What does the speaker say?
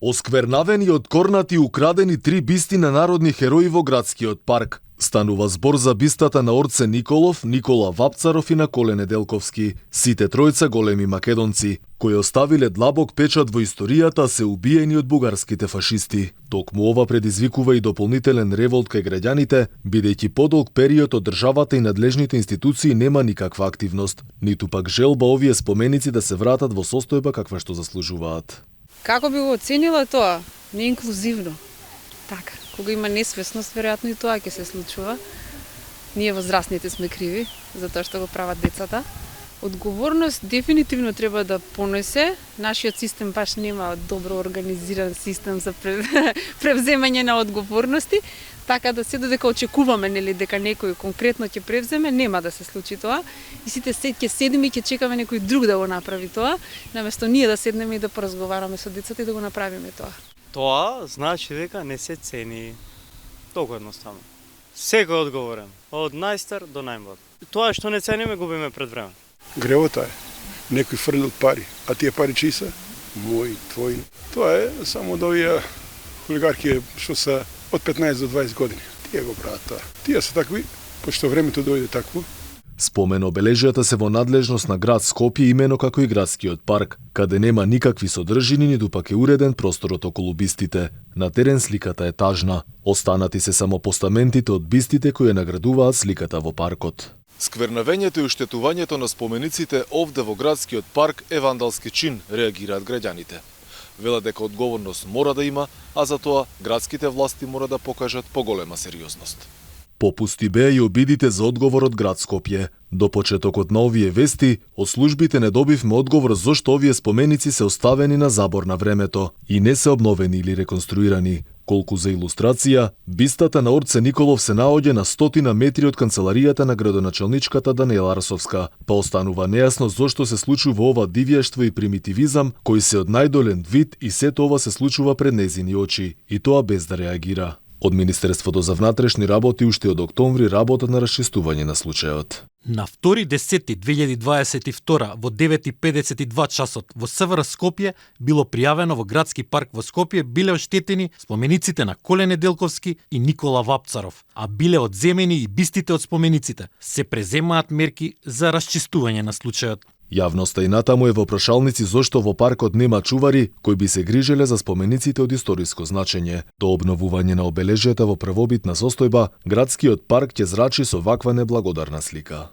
Осквернавени, откорнати и украдени 3 бисти на народни херои во градскиот парк. Станува збор за бистата на Орце Николов, Никола Вапцаров и на Коле Неделковски, сите тројца големи македонци, кои оставиле длабок печат во историјата, се убиени од бугарските фашисти. Токму ова предизвикува и дополнителен револт кај граѓаните, бидејќи подолг период од државата и надлежните институции нема никаква активност, ниту пак желба овие споменици да се вратат во состојба каква што заслужуваат. Како би го оценила тоа? Неинклузивно. Така, кога има несвесност, веројатно и тоа ќе се случува. Ние возрастните сме криви за тоа што го прават децата. Одговорност дефинитивно треба да понесе. Нашиот систем баш нема добро организиран систем за превземање на одговорности, така да се додека очекуваме дека некој конкретно ќе превземе, нема да се случи тоа. И сите ќе седиме и ќе чекаме некој друг да го направи тоа, наместо ние да седнеме и да поразговараме со децата и да го направиме тоа. Тоа значи дека не се цени. Толку едноставно. Секој одговорен, од најстар до најмлад. Тоа што не цениме губиме пред време. Гревота е. Некој фрлил пари, а тие пари чии се? Мои, твои. Тоа е само од овие олигархи што се од 15 до 20 години. Тие го прават тоа. Тие се такви, пошто времето дојде такво. Спомен обележјата се во надлежност на град Скопје, имено како и градскиот парк, каде нема никакви содржини, ниту пак е уреден просторот околу бистите. На терен сликата е тажна. Останати се само постаментите од бистите кои ја наградуваат сликата во паркот. Сквернавењето и уштетувањето на спомениците овде во градскиот парк е вандалски чин, реагираат граѓаните. Велат дека одговорност мора да има, а за тоа градските власти мора да покажат поголема сериозност. Попусти беа и обидите за одговор од град Скопје. До почетокот на овие вести, од службите не добивме одговор зошто овие споменици се оставени на забор на времето и не се обновени или реконструирани. Колку за илустрација, бистата на Орце Николов се наоѓа на 100 метри од канцеларијата на градоначалничката Даниела Арсовска, па останува нејасно зошто се случува ова дивјаштво и примитивизам кој се од најдолен вид и сето ова се случува пред нејзини очи, и тоа без да реагира. Од Министерството за внатрешни работи уште од октомври работат на расчистување на случајот. На 2.10.2022 во 9:52 часот во СВР Скопје било пријавено во градски парк во Скопје биле оштетени спомениците на Коле Неделковски и Никола Вапцаров, а биле одземени и бистите од спомениците. Се преземаат мерки за расчистување на случајот. Јавноста и натаму е во прашалници зошто во паркот нема чувари кои би се грижеле за спомениците од историско значење. До обновување на обележјата во првобитна состојба, градскиот парк ќе зрачи со ваква неблагодарна слика.